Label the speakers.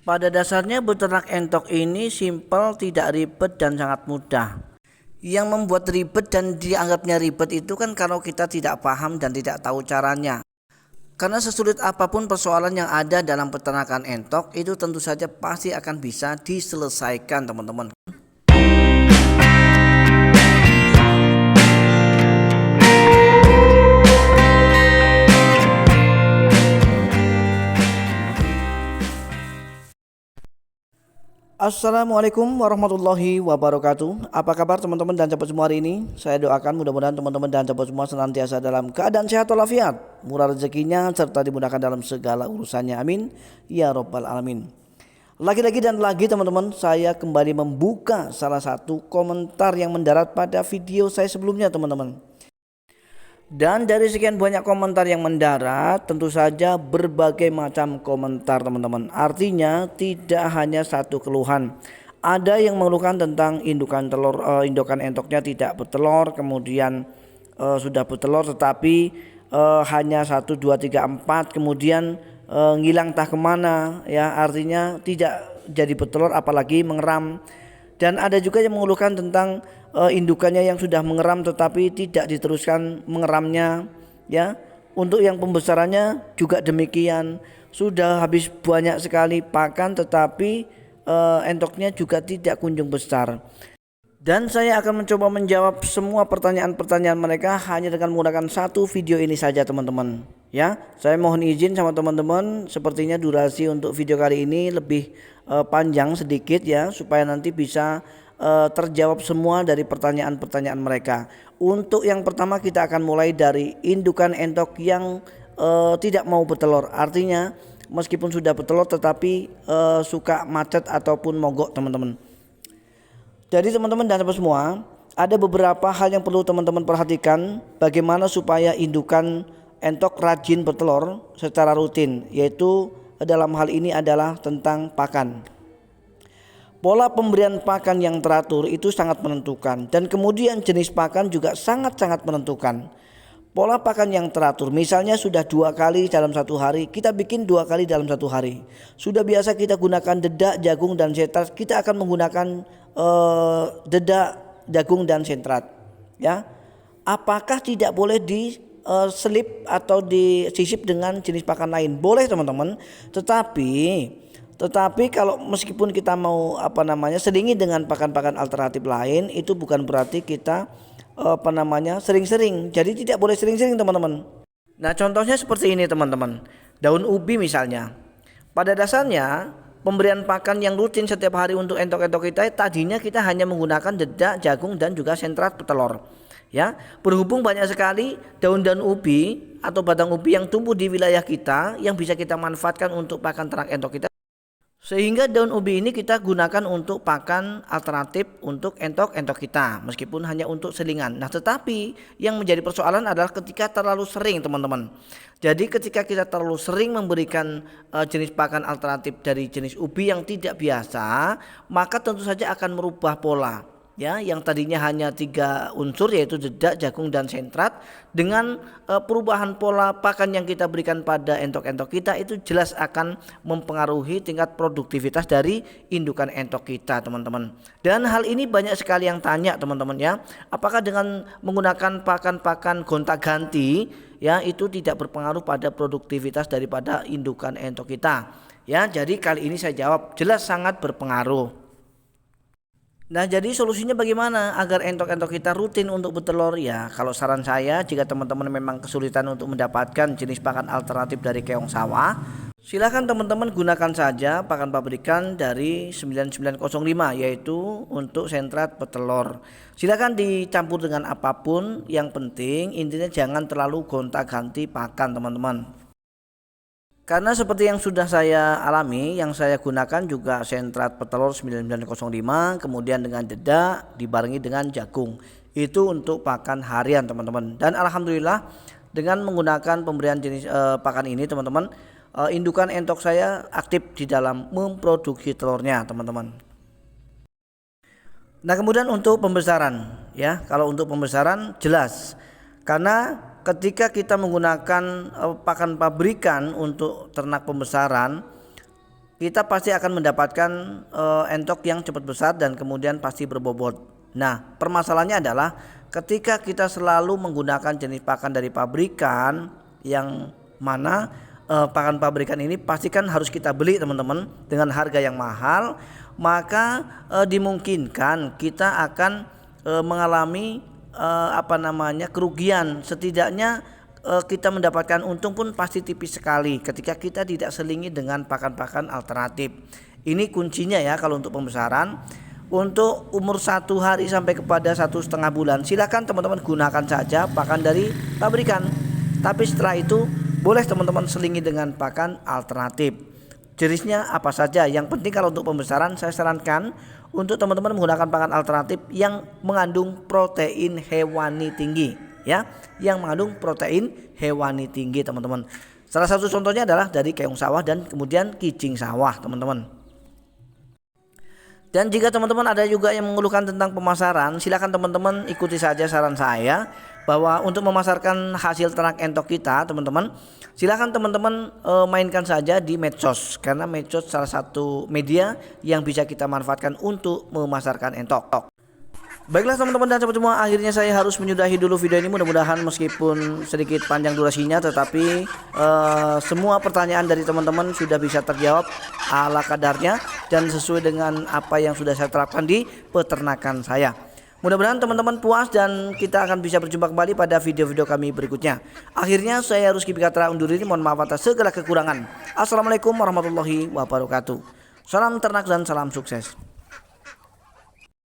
Speaker 1: Pada dasarnya beternak entok ini simpel, tidak ribet dan sangat mudah. Yang membuat ribet dan dianggapnya ribet itu kan kalau kita tidak paham dan tidak tahu caranya. Karena sesulit apapun persoalan yang ada dalam peternakan entok itu tentu saja pasti akan bisa diselesaikan teman-teman. Assalamualaikum warahmatullahi wabarakatuh. Apa kabar teman-teman dan sahabat semua hari ini? Saya doakan mudah-mudahan teman-teman dan sahabat semua senantiasa dalam keadaan sehat walafiat, murah rezekinya serta dimudahkan dalam segala urusannya. Amin ya robbal alamin. Lagi-lagi dan lagi teman-teman, saya kembali membuka salah satu komentar yang mendarat pada video saya sebelumnya teman-teman. Dan dari sekian banyak komentar yang mendarat, tentu saja berbagai macam komentar teman-teman. Artinya tidak hanya satu keluhan. Ada yang mengeluhkan tentang indukan telur, indukan entoknya tidak bertelur, kemudian sudah bertelur tetapi hanya 1, 2, 3, 4, kemudian ngilang entah kemana, ya artinya tidak jadi bertelur apalagi mengeram. Dan ada juga yang mengeluhkan tentang indukannya yang sudah mengeram tetapi tidak diteruskan mengeramnya, ya. Untuk yang pembesarannya juga demikian, sudah habis banyak sekali pakan tetapi entoknya juga tidak kunjung besar. Dan saya akan mencoba menjawab semua pertanyaan-pertanyaan mereka hanya dengan menggunakan satu video ini saja teman-teman. Ya, saya mohon izin sama teman-teman, sepertinya durasi untuk video kali ini lebih panjang sedikit ya, supaya nanti bisa terjawab semua dari pertanyaan-pertanyaan mereka. Untuk yang pertama kita akan mulai dari indukan entok yang tidak mau bertelur. Artinya meskipun sudah bertelur tetapi suka macet ataupun mogok teman-teman. Jadi teman-teman dan sahabat semua, ada beberapa hal yang perlu teman-teman perhatikan bagaimana supaya indukan entok rajin bertelur secara rutin, yaitu dalam hal ini adalah tentang pakan. Pola pemberian pakan yang teratur itu sangat menentukan, dan kemudian jenis pakan juga sangat-sangat menentukan. Pola pakan yang teratur, misalnya sudah 2 kali dalam satu hari, kita bikin 2 kali dalam satu hari. Sudah biasa kita gunakan dedak, jagung dan sentrat, kita akan menggunakan dedak, jagung dan sentrat. Ya, apakah tidak boleh diselip atau disisip dengan jenis pakan lain? Boleh teman-teman, tetapi kalau meskipun kita mau selingi dengan pakan-pakan alternatif lain, itu bukan berarti kita sering-sering. Jadi tidak boleh sering-sering teman-teman. Nah contohnya seperti ini teman-teman, daun ubi misalnya. Pada dasarnya pemberian pakan yang rutin setiap hari untuk entok-entok kita, tadinya kita hanya menggunakan dedak, jagung dan juga sentrat petelur. Ya, berhubung banyak sekali daun-daun ubi atau batang ubi yang tumbuh di wilayah kita yang bisa kita manfaatkan untuk pakan ternak entok kita, sehingga daun ubi ini kita gunakan untuk pakan alternatif untuk entok-entok kita, meskipun hanya untuk selingan. Nah tetapi yang menjadi persoalan adalah ketika terlalu sering teman-teman. Jadi ketika kita terlalu sering memberikan jenis pakan alternatif dari jenis ubi yang tidak biasa, maka tentu saja akan merubah pola. Ya, yang tadinya hanya 3 unsur yaitu dedak, jagung dan sentrat, dengan perubahan pola pakan yang kita berikan pada entok-entok kita itu jelas akan mempengaruhi tingkat produktivitas dari indukan entok kita teman-teman. Dan hal ini banyak sekali yang tanya teman-teman ya, apakah dengan menggunakan pakan-pakan gonta-ganti ya itu tidak berpengaruh pada produktivitas daripada indukan entok kita. Ya, jadi kali ini saya jawab jelas sangat berpengaruh. Nah jadi solusinya bagaimana agar entok-entok kita rutin untuk bertelur? Ya kalau saran saya, jika teman-teman memang kesulitan untuk mendapatkan jenis pakan alternatif dari keong sawah, silakan teman-teman gunakan saja pakan pabrikan dari 9905, yaitu untuk sentrat petelur. Silakan dicampur dengan apapun, yang penting intinya jangan terlalu gonta-ganti pakan teman-teman. Karena seperti yang sudah saya alami, yang saya gunakan juga sentrat petelur 9905, kemudian dengan dedak dibarengi dengan jagung. Itu untuk pakan harian teman-teman. Dan alhamdulillah dengan menggunakan pemberian jenis pakan ini teman-teman, indukan entok saya aktif di dalam memproduksi telurnya teman-teman. Nah kemudian untuk pembesaran ya, kalau untuk pembesaran jelas, karena ketika kita menggunakan pakan pabrikan untuk ternak pembesaran, kita pasti akan mendapatkan entok yang cepat besar dan kemudian pasti berbobot. Nah, permasalahannya adalah ketika kita selalu menggunakan jenis pakan dari pabrikan, yang mana pakan pabrikan ini pastikan harus kita beli teman-teman dengan harga yang mahal, maka dimungkinkan kita akan mengalami kerugian. Setidaknya kita mendapatkan untung pun pasti tipis sekali ketika kita tidak selingi dengan pakan-pakan alternatif. Ini kuncinya ya kalau untuk pembesaran. Untuk umur 1 hari sampai kepada 1,5 bulan silakan teman-teman gunakan saja pakan dari pabrikan. Tapi setelah itu boleh teman-teman selingi dengan pakan alternatif. Jenisnya apa saja? Yang penting kalau untuk pembesaran saya sarankan untuk teman-teman menggunakan pakan alternatif yang mengandung protein hewani tinggi, ya, yang mengandung protein hewani tinggi teman-teman. Salah satu contohnya adalah dari keong sawah dan kemudian kijing sawah teman-teman. Dan jika teman-teman ada juga yang mengeluhkan tentang pemasaran, silakan teman-teman ikuti saja saran saya bahwa untuk memasarkan hasil ternak entok kita teman-teman, silakan teman-teman mainkan saja di medsos, karena medsos salah satu media yang bisa kita manfaatkan untuk memasarkan entok. Baiklah teman-teman dan sahabat semua, akhirnya saya harus menyudahi dulu video ini. Mudah-mudahan meskipun sedikit panjang durasinya, tetapi semua pertanyaan dari teman-teman sudah bisa terjawab ala kadarnya dan sesuai dengan apa yang sudah saya terapkan di peternakan saya. Mudah-mudahan teman-teman puas dan kita akan bisa berjumpa kembali pada video-video kami berikutnya. Akhirnya saya harus Katra undur diri, mohon maaf atas segala kekurangan. Assalamualaikum warahmatullahi wabarakatuh. Salam ternak dan salam sukses.